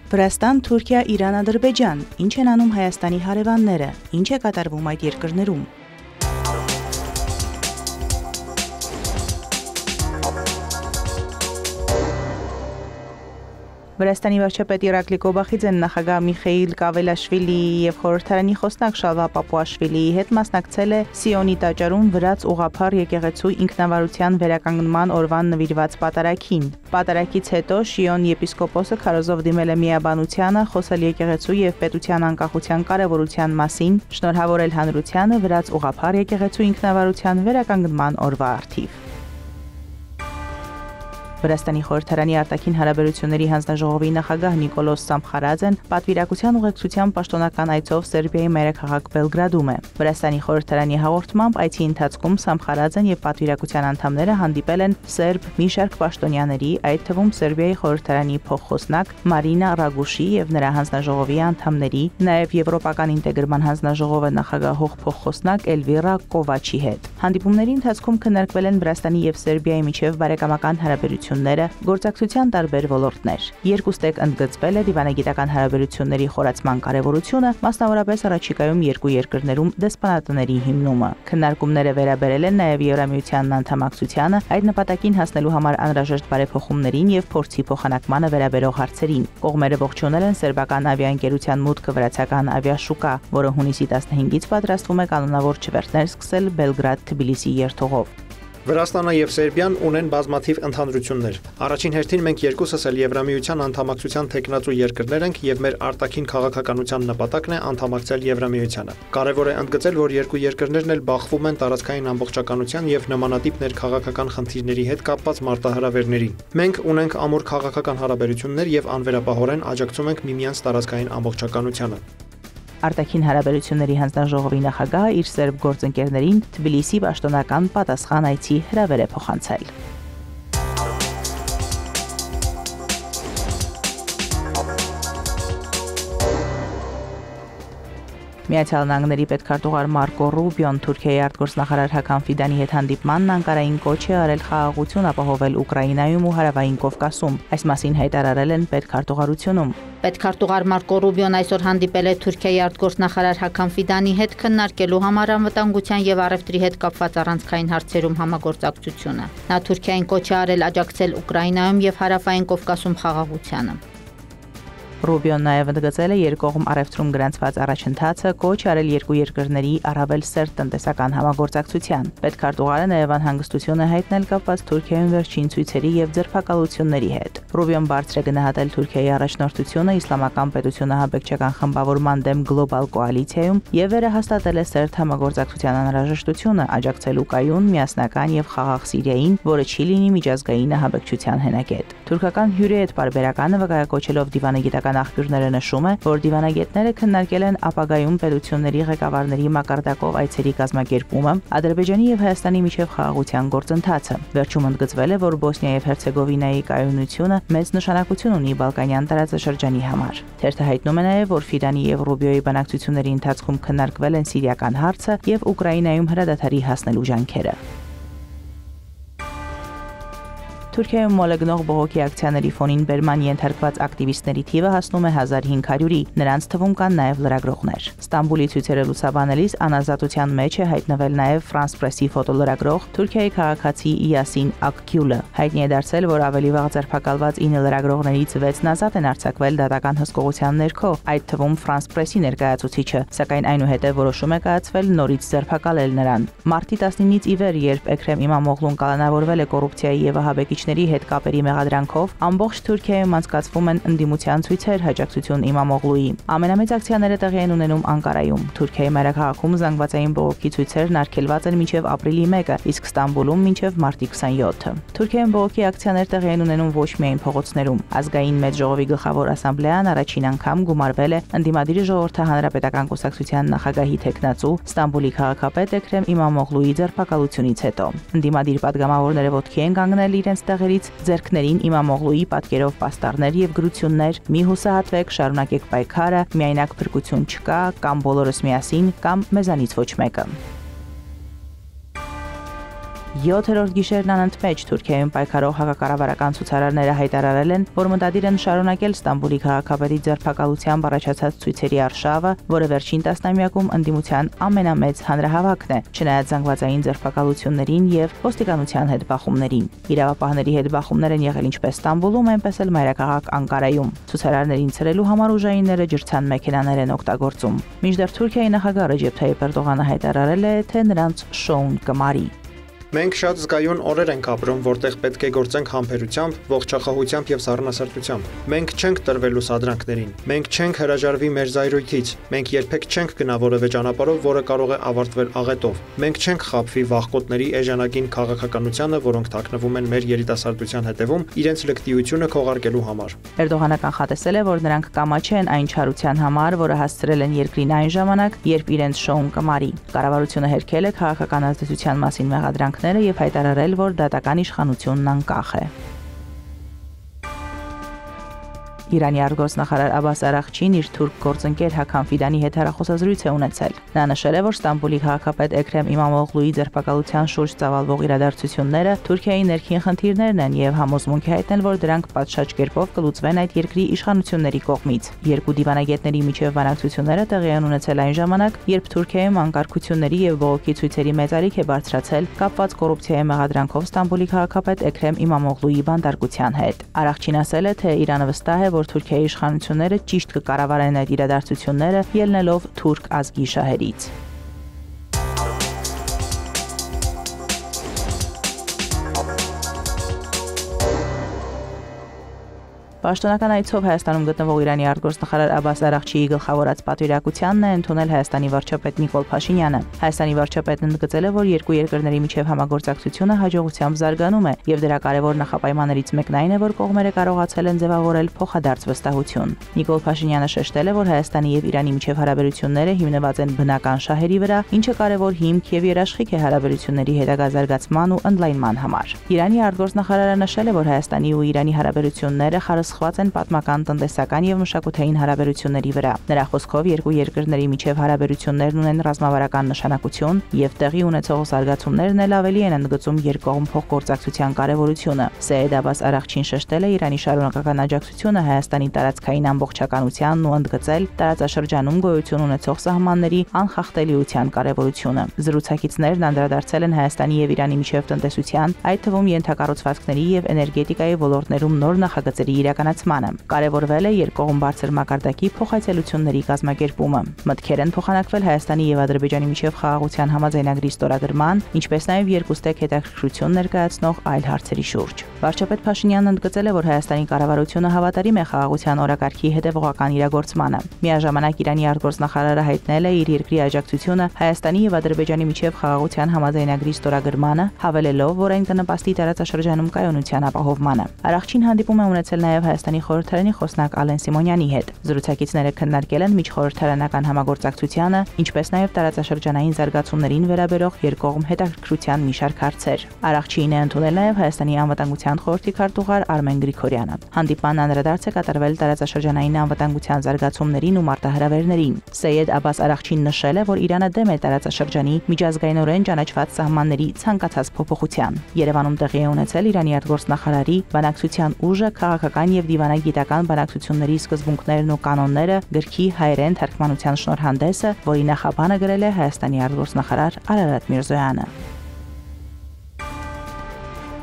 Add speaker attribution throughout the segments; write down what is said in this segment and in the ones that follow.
Speaker 1: Վրաստան, Թուրքիա, Իրան, Ադրբեջան, ինչ են անում Հայաստանի հարևանները, ինչ է կատարվում այդ երկրներում։ Վրաստանի վարչապետ Իրակլի Կոբախիձեն նախագահ Միխեիլ Կավելաշվիլիի եւ խորհրդարանի խոսնակ Շալվա Պապուաշվիլիի հետ մասնակցել է Սիոնի տաճարում վրաց ուղղափառ եկեղեցու ինքնավարության վերականգնման օրվան նվիրված պատարագին։ Պատարագից հետո Շիոն եպիսկոպոսը քարոզով դիմել է միաբանությանը, խոսել եկեղեցու եւ պետության անկախության կարեւորության մասին, շնորհավորել հանրությանը վրաց ուղղափառ եկեղեցու ինքնավարության վերականգնման օրվա առթիվ։ Վրաստանի խորհրդարանի արտաքին հարաբերությունների հանձնաժողովի նախագահ Նիկոլոս Սամխարաձեն պատվիրակության ուղեկցությամբ պաշտոնական այցով Սերբիայի մայրաքաղաք Բելգրադում է։ Վրաստանի խորհրդարանի հաղորդմամբ այցի ընթացքում Սամխարաձեն եւ պատվիրակության անդամները հանդիպել են սերբ մի շարք պաշտոնյաների, այդ թվում Սերբիայի խորհրդարանի փոխխոսնակ Մարինա Ռագուշի եւ նրա հանձնաժողովի անդամների, նաեւ Եվրոպական ինտեգրման հանձնաժողովը նախագահող փոխխոսնակ Էլվիրա Կովաչի հետ։ Հանդիպումների ընթացքում քննարկվել են Վրաստանի եւ Սերբիայի միջև բարեկամական հարաբերությունները, գործակցության տարբեր ոլորտներ։ Երկուստեք ընդգծվել է դիվանագիտական հարաբերությունների խորացման կարևորությունը, մասնավորապես առաջիկայում երկու երկրներում դեսպանատների հիմնումը։ Քննարկումները վերաբերել են նաև Եվրամիությանն անդամակցությանը, այդ նպատակին հասնելու համար անհրաժեշտ բարեփոխումներին եւ փորձի փոխանակմանը վերաբերող հարցերին։ Կողմերը ողջունել են սերբական ավիաընկերության մուտքը վրացական ավիաշուկա, որը հունիսի 15-ից պատրաստվում է կանոնավոր չվերթներ սկսել Բելգրադ-Թբիլիսի երթուղով։
Speaker 2: Վրաստանը եւ Սերբիան ունեն բազմաթիվ ընդհանրություններ։ Առաջին հերթին մենք երկուսս էլ Եվրամիության անդամակցության թեկնածու երկրներ ենք եւ մեր արտաքին քաղաքականության նպատակն է անդամակցել Եվրամիությանը։ Կարևոր է ընդգծել, որ երկու երկրներն էլ բախվում են տարածքային ամբողջականության եւ նմանատիպ ներքաղաքական խնդիրների հետ կապված մարտահրավերներին։ Մենք ունենք ամուր քաղաքական հարաբերություններ եւ անվերապահորեն աջակցում ենք միմյանց տարածքային ամբողջականությանը։
Speaker 1: Արտաքին հարաբերությունների հանձնաժողովի նախագահը իր սերբ գործընկերներին Թբիլիսի պաշտոնական պատասխան այցի հրավեր է փոխանցել։ Միացյալ Նահանգների պետքարտուղար Մարկո Ռուբիոն Թուրքիայի արտգործնախարար Հական Ֆիդանի հետ հանդիպմանն Անկարային կոչ է արել խաղաղություն ապահովել Ուկրաինայում ու Հարավային Կովկասում։ Այս մասին հայտարարել են պետքարտուղարությունում։
Speaker 3: Պետքարտուղար Մարկո Ռուբիոն այսօր հանդիպել է Թուրքիայի արտգործնախարար Հական Ֆիդանի հետ քննարկելու համար անվտանգության եւ առևտրի հետ կապված առանցքային հարցերում համագործակցությունը։ Նա Թուրքիային կոչ է արել աջակցել Ուկրաինայում եւ Հարավային Կովկասում խաղաղությանը։
Speaker 1: Ռուբիոն նաև ընդգծել է երկկողմ առևտրում գրանցված առաջընթացը, կոչ արել երկու երկրների առավել սերտ տնտեսական համագործակցության։ Պետքարտուղարը նաև անհանգստություն է հայտնել կապված Թուրքիայում վերջին ցույցերի եւ ձերբակալությունների հետ։ Ռուբիոն բարձր է գնահատել Թուրքիայի առաջնորդությունը իսլամական պետությունը հաբեկչական խմբավորման դեմ գլոբալ կոալիցիայում եւ վերահաստատել է սերտ համագործակցության անհրաժեշտությունը աջակցելու կայուն, միասնական եւ խաղաղ Սիրիային, որը չի լինի միջազգային ահաբեկչության հենակետ։ Թուրքական հյուրի հետ պարբերականը վկայակոչելով դիվանագիտական աղբյուրները նշում է, որ դիվանագետները քննարկել են ապագայում պետությունների ղեկավարների մակարդակով այցերի կազմակերպումը, Ադրբեջանի եւ Հայաստանի միջև խաղաղության գործընթացը։ Վերջում ընդգծվել է, որ Բոսնիա եւ Հերցեգովինայի կայունությունը մեծ նշանակություն ունի Բալկանյան տարածաշրջանի համար։ Թերթը հայտնում է նաեւ, որ Ֆիդանի եւ Ռուբիոյի բանակցությունների ընթացքում քննարկվել են սիրիական հարցը եւ Ուկրաինայում հրադադարի հասնելու ջանքերը։ Թուրքիայում մոլեգնող բողոքի ակցիաների ֆոնին բերման ենթարկված ակտիվիստների թիվը հասնում է 1500-ի, նրանց թվում կան նաև լրագրողներ։ Ստամբուլի ցույցերը լուսաբանելիս անազատության մեջ է հայտնվել նաև France Press-ի ֆոտոլրագրող Թուրքիայի քաղաքացի Յասին Ակգյուլը։ Հայտնի է դարձել, որ ավելի վաղ ձերբակալված 9 լրագրողներից 6-ն ազատ են արձակվել դատական հսկողության ներքո, այդ թվում France Press-ի ներկայացուցիչը, սակայն այնուհետև որոշում է կայացվել նորից ձերբակալել նրան։ Մարտի 19-ից ի վեր, երբ Էքրեմ Իմամօղլուն կալանավորվել է կոռուպցիայի եւ ահաբեկիչների հետ կապերի մեղադրանքով, ամբողջ Թուրքիայում անցկացվում են ընդդիմության ցույցեր հաջակցություն Իմամօղլուի։ Ամենամեծ ակցիաները տեղի են ունենում Անկարայում։ Թուրքիայի մայրաքաղաքում զանգվածային բողոքի ցույցերն արգելված են մինչև ապրիլի 1-ը, իսկ Ստամբուլում մինչև մարտի 27-ը։ Թուրքիայում բողոքի ակցիաներ տեղի են ունենում ոչ միայն փողոցներում։ Ազգային մեծ ժողովի գլխավոր ասամբլեան առաջին անգամ գումարվել է ընդդիմադիր ժողովրդի հանրապետական կուսակցության նախագահի տեխնացու Ստամբուլի քաղաքապետ Էքրեմ Իմամօղլուի ձերբակալությունից հետո։ Ընդդիմադիր падգամավորները ոտքի են կանգնել իրենց տեղերից, ձեռքներին Իմամօղլուի պատկերով պաստառներ եւ գրություններ՝ մի հուսահատվեք, շարունակեք պայքարը, միայնակ փրկություն չկա, կամ բոլորս միասին, կամ մեզանից ոչ մեկը։ 7-րդ գիշերն անընդմեջ Թուրքիայում պայքարող հակակառավարական ցուցարարները հայտարարել են, որ մտադիր են շարունակել Ստամբուլի քաղաքապետի ձերբակալությամբ առաջացած ցույցերի արշավը, որը վերջին տասնամյակում ընդդիմության ամենամեծ հանրահավաքն է, չնայած զանգվածային ձերբակալություններին եւ ոստիկանության հետ բախումներին։ Իրավապահների հետ բախումներ են եղել ինչպես Ստամբուլում, այնպես էլ մայրաքաղաք Անկարայում։ Ցուցարարներին ցրելու համար ուժայինները ջրցան մեքենաներ են օգտագործում։ Մինչդեռ Թուրքիայի նախագահ Ռեջեփ Թայիփ Էրդողանը հայտարարել է, թե նրանց շոուն կմարի։
Speaker 2: Մենք շատ զգայուն օրեր ենք ապրում, որտեղ պետք է գործենք համբերությամբ, ողջախոհությամբ եւ սառնասրտությամբ։ Մենք չենք տրվելու սադրանքներին։ Մենք չենք հրաժարվի մեր զայրույթից։ Մենք երբեք չենք գնա որևէ ճանապարհով, որը կարող է ավարտվել աղետով։ Մենք չենք խաբվի վախկոտների էժանագին քաղաքականությանը, որոնք թաքնվում են մեր երիտասարդության հետևում, իրենց լկտիությունը քողարկելու համար։
Speaker 1: Էրդողանը կանխատեսել է, որ նրանք կամաչ են այն չարության համար, որը հասցրել են երկրին այն ժամանակ, երբ իրենց շոուն կմարի։ Կառավարությունը հերքել է քաղաքական ազդեցության մասին մեղադրանքները եւ հայտարարել, որ դատական իշխանությունն անկախ է։ Իրանի արտգործնախարար Աբբաս Արաղչին իր թուրք գործընկեր Հաքամ Ֆիդանի հետ հեռախոսազրույց է ունեցել։ Նա նշել է, որ Ստամբուլի քաղաքապետ Էքրեմ Իմամօղլուի ձերբակալության շուրջ ծավալվող իրադարձությունները Թուրքիայի ներքին խնդիրներն են եւ համոզմունք է հայտնել, որ դրանք պատշաճ կերպով կլուծվեն այդ երկրի իշխանությունների կողմից։ Երկու դիվանագետների միջև բանակցությունները տեղի են ունեցել այն ժամանակ, երբ Թուրքիայում անկարգությունների եւ բողոքի ցույցերի մեծ ալիք է բարձրացել կապված կոռուպցիայի մեղադրանքով Ստամբուլի քաղաքապետ Էքրեմ Իմամօղլուի բանտարկության հետ։ Արաղչին ասել է, թե Իրանը վստահ է, որ Թուրքիայի իշխանությունները ճիշտ կկառավարեն այդ իրադարձությունները, ելնելով թուրք ազգի շահերից։ Պաշտոնական այցով Հայաստանում գտնվող Իրանի արտգործնախարար Աբբաս Արաղչիի գլխավորած պատվիրակությանն է ընդունել Հայաստանի վարչապետ Նիկոլ Փաշինյանը։ Հայաստանի վարչապետն ընդգծել է, որ երկու երկրների միջև համագործակցությունը հաջողությամբ զարգանում է, եւ դրա կարևոր նախապայմաններից մեկն այն է, որ կողմերը կարողացել են ձևավորել փոխադարձ վստահություն։ Նիկոլ Փաշինյանը շեշտել է, որ Հայաստանի եւ Իրանի միջև հարաբերությունները հիմնված են բնական շահերի վրա, ինչը կարևոր հիմք եւ երաշխիք է հարաբերությունների հետագա զարգացման ու ընդլայնման համար։ Իրանի արտգործնախարարը նշել է, որ Հայաստանի ու Իրանի հարաբերությունները խորացված են պատմական, տնտեսական եւ մշակութային հարաբերությունների վրա։ Նրա խոսքով երկու երկրների միջև հարաբերություններն ունեն ռազմավարական նշանակություն եւ տեղի ունեցող զարգացումներն էլ ավելի են ընդգծում երկկողմ փոխգործակցության կարեւորությունը։ Սեյեդ Աբբաս Արաղչին շեշտել է Իրանի շարունակական աջակցությունը Հայաստանի տարածքային ամբողջականությանն ու ընդգծել տարածաշրջանում գոյություն ունեցող սահմանների անխախտելիության կարեւորությունը։ Զրուցակիցներն անդրադարձել են Հայաստանի եւ Իրանի միջև տնտեսության, այդ թվում ենթակառուցվածքների եւ էներգետիկայի ոլորտներում նոր նախագծերի իրականացմանը։ Կարևորվել է երկկողմ բարձր մակարդակի փոխայցելությունների կազմակերպումը։ Մտքեր են փոխանակվել Հայաստանի եւ Ադրբեջանի միջև խաղաղության համաձայնագրի ստորագրման, ինչպես նաեւ երկուստեք հետաքրքրություն ներկայացնող այլ հարցերի շուրջ։ Վարչապետ Փաշինյանն ընդգծել է, որ Հայաստանի կառավարությունը հավատարիմ է խաղաղության օրակարգի հետևողական իրագործմանը։ Միաժամանակ Իրանի արտգործնախարարը հայտնել է իր երկրի աջակցությունը Հայաստանի եւ Ադրբեջանի միջև խաղաղության համաձայնագրի ստորագրմանը, հավելելով, որ այն կնպաստի տարածաշրջանում կայունության ապահովմանը։ Արաղչին հանդիպում է ունեցել նաեւ Հայաստանի խորհրդարանի խոսնակ Ալեն Սիմոնյանի հետ։ Զրուցակիցները քննարկել են միջխորհրդարանական համագործակցությունը, ինչպես նաեւ տարածաշրջանային զարգացումներին վերաբերող երկկողմ հետաքրքրության մի շարք հարցեր։ Արաղչին է ընդունել նաեւ Հայաստանի անվտանգության խորհրդի քարտուղար Արմեն Գրիգորյանը։ Հանդիպման անդրադարձ է կատարվել տարածաշրջանային անվտանգության զարգացումներին ու մարտահրավերներին։ Սեյեդ Աբբաս Արաղչին նշել է, որ Իրանը դեմ է տարածաշրջանի միջազգայինորեն ճանաչված սահմանների ցանկացած փոփոխության։ Երևանում տեղի է ունեցել Իրանի արտգործնախարարի բանակցության ուժը քաղաքական եւ դիվանագիտական բանակցությունների սկզբունքներն ու կանոնները գրքի հայերեն թարգմանության շնորհանդեսը, որի նախաբանը գրել է Հայաստանի արտգործնախարար Արարատ Միրզոյանը։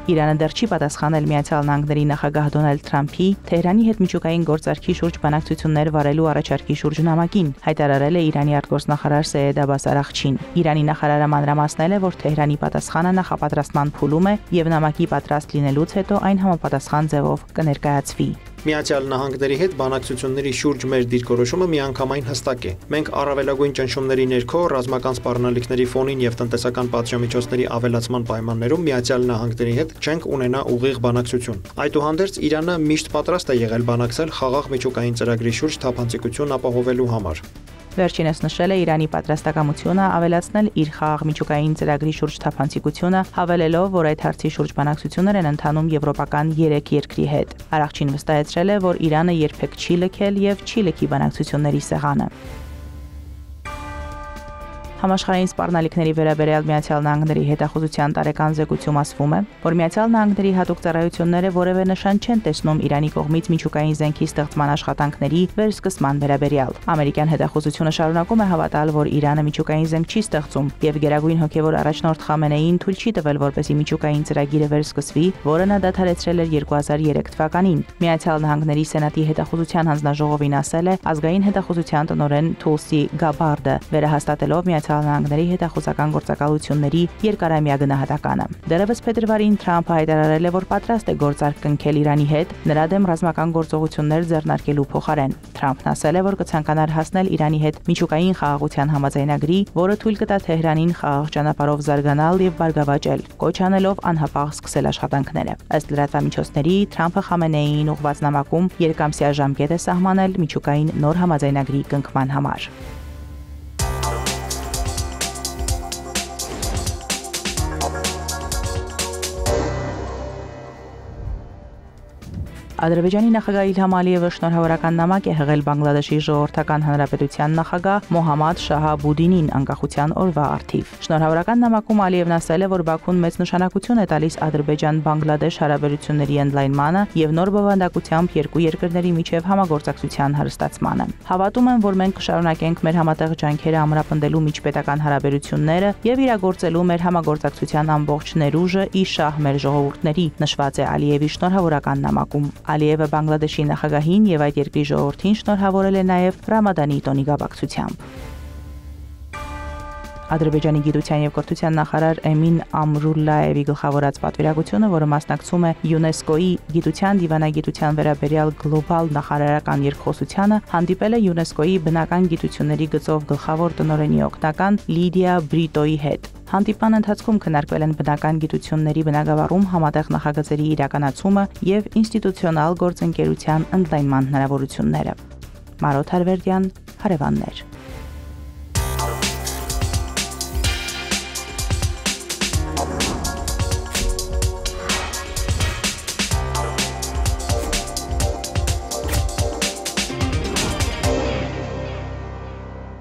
Speaker 1: Իրանը դեռ չի պատասխանել Միացյալ Նահանգների նախագահ Դոնալդ Թրամփի Թեհրանի հետ միջուկային գործարքի շուրջ բանակցություններ վարելու առաջարկի շուրջ նամակին, հայտարարել է Իրանի արտգործնախարար Սեյեդ Աբբաս Արաղչին։ Իրանի նախարարը մանրամասնել է, որ Թեհրանի պատասխանը նախապատրաստման փուլում է եւ նամակի պատրաստ լինելուց հետո այն համապատասխան ձևով կներկայացվի։
Speaker 2: Միացյալ Նահանգների հետ բանակցությունների շուրջ մեր դիրքորոշումը միանգամայն հստակ է։ Մենք առավելագույն ճնշումների ներքո ռազմական սպառնալիքների ֆոնին եւ տնտեսական պատժամիջոցների ավելացման պայմաններում Միացյալ Նահանգների հետ չենք ունենա ուղիղ բանակցություն։ Այդուհանդերձ Իրանը միշտ պատրաստ է եղել բանակցել խաղաղ միջուկային ծրագրի շուրջ թափանցիկություն ապահովելու համար։
Speaker 1: Վերջինս նշել է Իրանի պատրաստակամությունը ավելացնել իր խաղաղ միջուկային ծրագրի շուրջ թափանցիկությունը, հավելելով, որ այդ հարցի շուրջ բանակցություններ են ընթանում եվրոպական 3 երկրի հետ։ Արաղչին վստահեցրել է, որ Իրանը երբեք չի լքել եւ չի լքի բանակցությունների սեղանը։ Համաշխարհային սպառնալիքների վերաբերյալ Միացյալ Նահանգների հետախուզության տարեկան զեկույցում ասվում է, որ Միացյալ Նահանգների հատուկ ծառայությունները որևէ նշան չեն տեսնում Իրանի կողմից միջուկային զենքի ստեղծման աշխատանքների վերսկսման վերաբերյալ։ Ամերիկյան հետախուզությունը շարունակում է հավատալ, որ Իրանը միջուկային զենք չի ստեղծում եւ Գերագույն հոգեվոր առաջնորդ Խամենեին թույլ չի տվել, որպեսզի միջուկային ծրագիրը վերսկսվի, որը նա դադարեցրել էր 2003 թվականին։ Միացյալ Նահանգների Սենատի հետախուզության հանձնաժողովին ասել է ազգային հետախուզության տնօրեն Թուլսի Գաբարդը, վերահաստատելով Միացյալ Նահանգների հետախուզական գործակալությունների երկարամյա գնահատականը։ Դեռևս փետրվարին Թրամփը հայտարարել է, որ պատրաստ է գործարք կնքել Իրանի հետ նրա դեմ ռազմական գործողություններ ձեռնարկելու փոխարեն։ Թրամփն ասել է, որ կցանկանար հասնել Իրանի հետ միջուկային խաղաղության համաձայնագրի, որը թույլ կտա Թեհրանին խաղաղ ճանապարհով զարգանալ եւ բարգավաճել, կոչ անելով անհապաղ սկսել աշխատանքները։ Ըստ լրատվամիջոցների, Թրամփը Խամենեիին ուղղված նամակում երկամսյա ժամկետ է սահմանել միջուկային նոր համաձայնագրի կնքման համար։ Ադրբեջանի նախագահ Իլհամ Ալիևը շնորհավորական նամակ է հղել Բանգլադեշի ժողովրդական հանրապետության նախագահ Մոհամմադ Շահաբուդինին անկախության օրվա առթիվ։ Շնորհավորական նամակում Ալիևն ասել է, որ Բաքուն մեծ նշանակություն է տալիս Ադրբեջան-Բանգլադեշ հարաբերությունների ընդլայնմանը եւ նոր բովանդակությամբ երկու երկրների միջև համագործակցության հաստատմանը։ Հավատում եմ, որ մենք կշարունակենք մեր համատեղ ջանքերը ամրապնդելու միջպետական հարաբերությունները եւ իրագործելու մեր համագործակցության ամբողջ ներուժը ի շահ մեր ժողովուրդների, նշված է Ալիևի շնորհավորական նամակում։ Ալիևը Բանգլադեշի նախագահին եւ այդ երկրի ժողովրդին շնորհավորել է նաեւ Ռամադանի տոնի կապակցությամբ։ Ադրբեջանի գիտության եւ կրթության նախարար Էմին Ամրուլլաևի գլխավորած պատվիրակությունը, որը մասնակցում է ՅՈՒՆԵՍԿՕ-ի գիտության դիվանագիտության վերաբերյալ գլոբալ նախարարական երկխոսությանը, հանդիպել է ՅՈՒՆԵՍԿՕ-ի բնական գիտությունների գծով գլխավոր տնօրենի օգնական Լիդիա Բրիտոյի հետ։ Հանդիպման ընթացքում քննարկվել են բնական գիտությունների բնագավառում համատեղ նախագծերի իրականացումը եւ ինստիտուցիոնալ գործընկերության ընդլայնման հնարավորությունները։ Մարոտ Հարվերդյան, Հարևաններ։